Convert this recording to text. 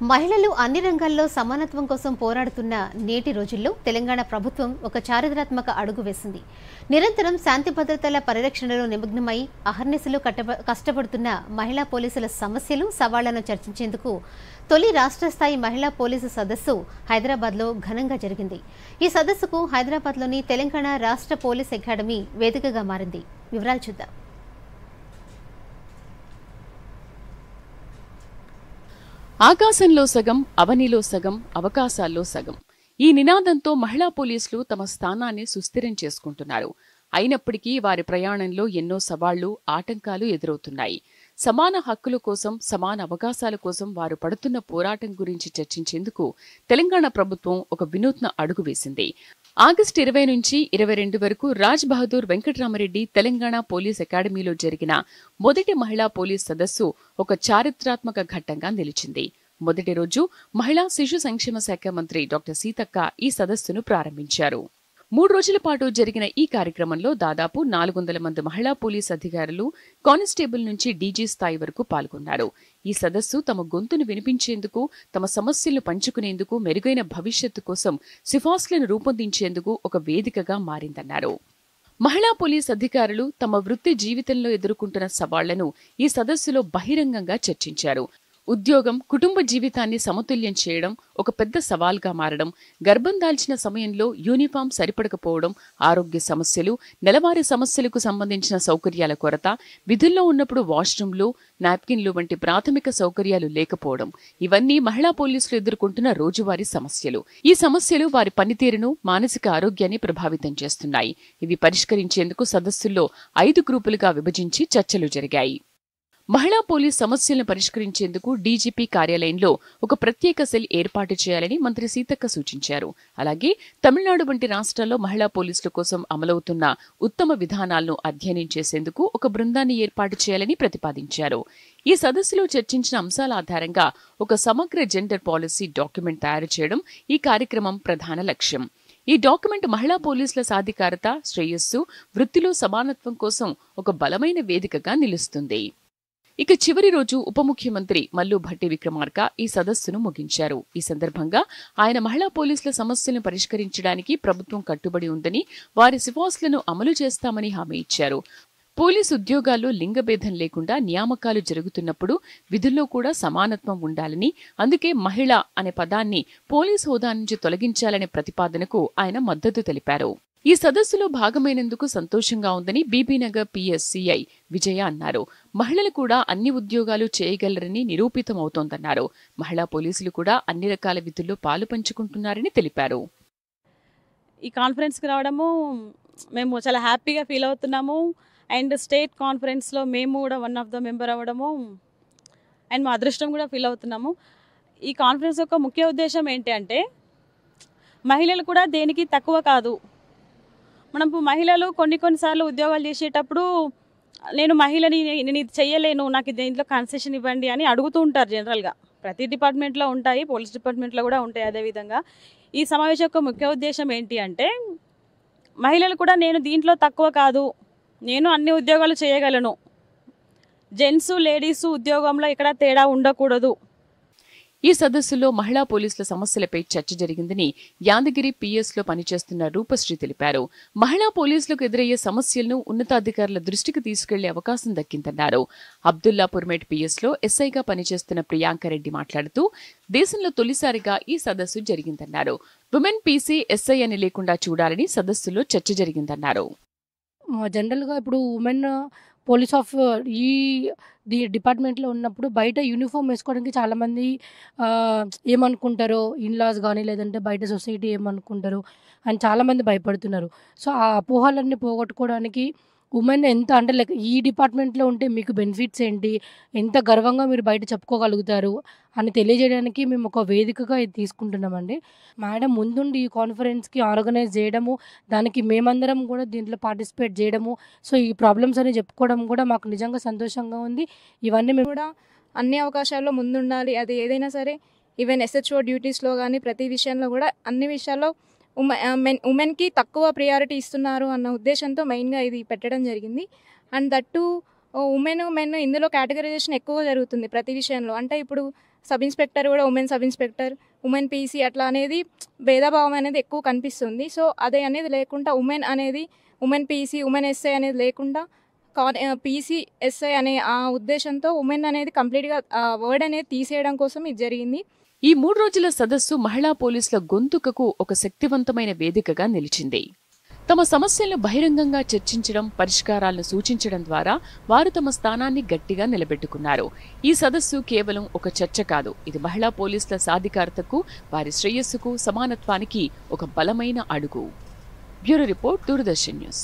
మహిళలు అన్ని రంగాల్లో సమానత్వం కోసం పోరాడుతున్న నేటి రోజుల్లో తెలంగాణ ప్రభుత్వం ఒక చారిత్రాత్మక అడుగు వేసింది. నిరంతరం శాంతి భద్రతల పరిరక్షణలో నిమగ్నమై అహర్నిశలు కష్టపడుతున్న మహిళా పోలీసుల సమస్యలు, సవాళ్లను చర్చించేందుకు తొలి రాష్ట్ర స్థాయి మహిళా పోలీసు సదస్సు హైదరాబాద్లో ఘనంగా జరిగింది. ఈ సదస్సుకు హైదరాబాద్లోని తెలంగాణ రాష్ట్ర పోలీస్ అకాడమీ వేదికగా మారింది. వివరాలు చూద్దాం. ఆకాశంలో సగం, అవనిలో సగం, అవకాశాల్లో సగం. ఈ నినాదంతో మహిళా పోలీసులు తమ స్థానాన్ని సుస్థిరం చేసుకుంటున్నారు. అయినప్పటికీ వారి ప్రయాణంలో ఎన్నో సవాళ్లు, ఆటంకాలు ఎదురవుతున్నాయి. సమాన హక్కుల కోసం, సమాన అవకాశాల కోసం వారు పడుతున్న పోరాటం గురించి చర్చించేందుకు తెలంగాణ ప్రభుత్వం ఒక వినూత్న అడుగు వేసింది. ఆగస్టు 20 నుంచి 22 వరకు రాజ్ బహదూర్ వెంకటరామరెడ్డి తెలంగాణ పోలీస్ అకాడమీలో జరిగిన మొదటి మహిళా పోలీస్ సదస్సు ఒక చారిత్రాత్మక ఘట్టంగా నిలిచింది. మొదటి రోజు మహిళా శిశు సంక్షేమ శాఖ మంత్రి డాక్టర్ సీతక్క ఈ సదస్సును ప్రారంభించారు. 3 రోజుల పాటు జరిగిన ఈ కార్యక్రమంలో దాదాపు 400 మంది మహిళా పోలీస్ అధికారులు, కానిస్టేబుల్ నుంచి డీజీ స్థాయి వరకు పాల్గొన్నారు. ఈ సదస్సు తమ గొంతును వినిపించేందుకు, తమ సమస్యలను పంచుకునేందుకు, మెరుగైన భవిష్యత్తు కోసం సిఫార్సులను రూపొందించేందుకు ఒక వేదికగా మారిందన్నారు. మహిళా పోలీస్ అధికారులు తమ వృత్తి జీవితంలో ఎదుర్కొంటున్న సవాళ్లను ఈ సదస్సులో బహిరంగంగా చర్చించారు. ఉద్యోగం, కుటుంబ జీవితాన్ని సమతుల్యం చేయడం ఒక పెద్ద సవాల్గా మారడం, గర్భం దాల్చిన సమయంలో యూనిఫామ్ సరిపడకపోవడం, ఆరోగ్య సమస్యలు, నెలవారీ సమస్యలకు సంబంధించిన సౌకర్యాల కొరత, విధుల్లో ఉన్నప్పుడు వాష్రూమ్లు, నాప్కిన్లు వంటి ప్రాథమిక సౌకర్యాలు లేకపోవడం, ఇవన్నీ మహిళా పోలీసులు ఎదుర్కొంటున్న రోజువారీ సమస్యలు. ఈ సమస్యలు వారి పనితీరును, మానసిక ఆరోగ్యాన్ని ప్రభావితం చేస్తున్నాయి. ఇవి పరిష్కరించేందుకు సదస్సుల్లో 5 గ్రూపులుగా విభజించి చర్చలు జరిగాయి. మహిళా పోలీస్ సమస్యలను పరిష్కరించేందుకు డీజీపీ కార్యాలయంలో ఒక ప్రత్యేక సెల్ ఏర్పాటు చేయాలని మంత్రి సీతక్క సూచించారు. అలాగే తమిళనాడు వంటి రాష్ట్రాల్లో మహిళా పోలీసుల కోసం అమలవుతున్న ఉత్తమ విధానాలను అధ్యయనం చేసేందుకు ఒక బృందాన్ని ఏర్పాటు చేయాలని ప్రతిపాదించారు. ఈ సదస్సులో చర్చించిన అంశాల ఆధారంగా ఒక సమగ్ర జెండర్ పాలసీ డాక్యుమెంట్ తయారు చేయడం ఈ కార్యక్రమం ప్రధాన లక్ష్యం. ఈ డాక్యుమెంట్ మహిళా పోలీసుల సాధికారత, శ్రేయస్సు, వృత్తిలో సమానత్వం కోసం ఒక బలమైన వేదికగా నిలుస్తుంది. ఇక చివరి రోజు ఉప ముఖ్యమంత్రి మల్లు భట్టి విక్రమార్క ఈ సదస్సును ముగించారు. ఈ సందర్భంగా ఆయన మహిళా పోలీసుల సమస్యలను పరిష్కరించడానికి ప్రభుత్వం కట్టుబడి ఉందని, వారి సిఫార్సులను అమలు చేస్తామని హామీ ఇచ్చారు. పోలీసు ఉద్యోగాల్లో లింగభేదం లేకుండా నియామకాలు జరుగుతున్నప్పుడు విధుల్లో కూడా సమానత్వం ఉండాలని, అందుకే మహిళ అనే పదాన్ని పోలీసు హోదా నుంచి తొలగించాలనే ప్రతిపాదనకు ఆయన మద్దతు తెలిపారు. ఈ సదస్సులో భాగమైనందుకు సంతోషంగా ఉందని బీబీనగర్ పిఎస్సిఐ విజయ అన్నారు. మహిళలు కూడా అన్ని ఉద్యోగాలు చేయగలరని నిరూపితమవుతోందన్నారు. మహిళా పోలీసులు కూడా అన్ని రకాల విధుల్లో పాలు పంచుకుంటున్నారని తెలిపారు. ఈ కాన్ఫరెన్స్కి రావడము మేము చాలా హ్యాపీగా ఫీల్ అవుతున్నాము. అండ్ స్టేట్ కాన్ఫరెన్స్లో మేము కూడా వన్ ఆఫ్ ద మెంబర్ అవ్వడము అండ్ మా అదృష్టం కూడా ఫీల్ అవుతున్నాము. ఈ కాన్ఫరెన్స్ యొక్క ముఖ్య ఉద్దేశం ఏంటి అంటే, మహిళలు కూడా దేనికి తక్కువ కాదు. మనం మహిళలు కొన్నిసార్లు ఉద్యోగాలు చేసేటప్పుడు నేను మహిళని, నేను ఇది చెయ్యలేను, నాకు దీంట్లో కన్సెషన్ ఇవ్వండి అని అడుగుతూ ఉంటారు. జనరల్గా ప్రతి డిపార్ట్మెంట్లో ఉంటాయి, పోలీస్ డిపార్ట్మెంట్లో కూడా ఉంటాయి. అదేవిధంగా ఈ సమావేశం యొక్క ముఖ్య ఉద్దేశం ఏంటి అంటే, మహిళలు కూడా నేను దీంట్లో తక్కువ కాదు, నేను అన్ని ఉద్యోగాలు చేయగలను, జెంట్స్ లేడీస్ ఉద్యోగంలో ఎక్కడ తేడా ఉండకూడదు. ఈ సదస్సులో మహిళా పోలీసుల సమస్యలపై చర్చ జరిగిందని యాదగిరి పిఎస్లో పనిచేస్తున్న రూపశ్రీ తెలిపారు. మహిళా పోలీసులకు ఎదురయ్యే సమస్యలను ఉన్నతాధికారుల దృష్టికి తీసుకెళ్లే అవకాశం దక్కిందన్నారు. అబ్దుల్లాపూర్మేట్ పిఎస్లో ఎస్ఐగా పనిచేస్తున్న ప్రియాంకరెడ్డి మాట్లాడుతూ, దేశంలో తొలిసారిగా ఈ సదస్సు జరిగిందన్నారు. ఉమెన్ పీసీ, ఎస్ఐ అని లేకుండా చూడాలని సదస్సులో చర్చ జరిగిందన్నారు. జనరల్గా ఇప్పుడు ఉమెన్ పోలీస్ ఆఫ్ ఈ డిపార్ట్మెంట్లో ఉన్నప్పుడు బయట యూనిఫామ్ వేసుకోవడానికి చాలామంది ఏమనుకుంటారో, ఇన్లాస్ కానీ లేదంటే బయట సొసైటీ ఏమనుకుంటారో అని చాలామంది భయపడుతున్నారు. సో ఆ అపోహలన్నీ పోగొట్టుకోవడానికి ఉమెన్ ఎంత అంటే లైక్ ఈ డిపార్ట్మెంట్లో ఉంటే మీకు బెనిఫిట్స్ ఏంటి, ఎంత గర్వంగా మీరు బయట చెప్పుకోగలుగుతారు అని తెలియజేయడానికి మేము ఒక వేదికగా ఇది తీసుకుంటున్నామండి. మేడం ముందుండి ఈ కాన్ఫరెన్స్కి ఆర్గనైజ్ చేయడము, దానికి మేమందరం కూడా దీంట్లో పార్టిసిపేట్ చేయడము, సో ఈ ప్రాబ్లమ్స్ అని చెప్పుకోవడం కూడా మాకు నిజంగా సంతోషంగా ఉంది. ఇవన్నీ మేము కూడా అన్ని అవకాశాల్లో ముందుండాలి. అది ఏదైనా సరే, ఈవెన్ ఎస్హెచ్ఓ డ్యూటీస్లో కానీ ప్రతి విషయంలో కూడా అన్ని విషయాల్లో ఉమెన్కి తక్కువ ప్రియారిటీ ఇస్తున్నారు అన్న ఉద్దేశంతో మెయిన్గా ఇది పెట్టడం జరిగింది. అండ్ దట్టు ఉమెన్ మెన్ ఇందులో కేటగరైజేషన్ ఎక్కువ జరుగుతుంది ప్రతి విషయంలో. అంటే ఇప్పుడు సబ్ ఇన్స్పెక్టర్ కూడా women sub inspector, women PC అట్లా అనేది భేదభావం అనేది ఎక్కువ కనిపిస్తుంది. సో అదే అనేది లేకుండా ఉమెన్ పీసీ, ఉమెన్ ఎస్ఐ అనేది లేకుండా పీసీ ఎస్ఐ అనే ఆ ఉద్దేశంతో ఉమెన్ అనేది కంప్లీట్గా వర్డ్ అనేది తీసేయడం కోసం ఇది జరిగింది. ఈ 3 రోజుల సదస్సు మహిళా పోలీసుల గొంతుకకు ఒక శక్తివంతమైన వేదికగా నిలిచింది. తమ సమస్యలను బహిరంగంగా చర్చించడం, పరిష్కారాలను సూచించడం ద్వారా వారు తమ స్థానాన్ని గట్టిగా నిలబెట్టుకున్నారు. ఈ సదస్సు కేవలం ఒక చర్చ కాదు, ఇది మహిళా పోలీసుల సాధికారతకు, వారి శ్రేయస్సుకు, సమానత్వానికి ఒక బలమైన అడుగు. Bureau report, Doordarshan news.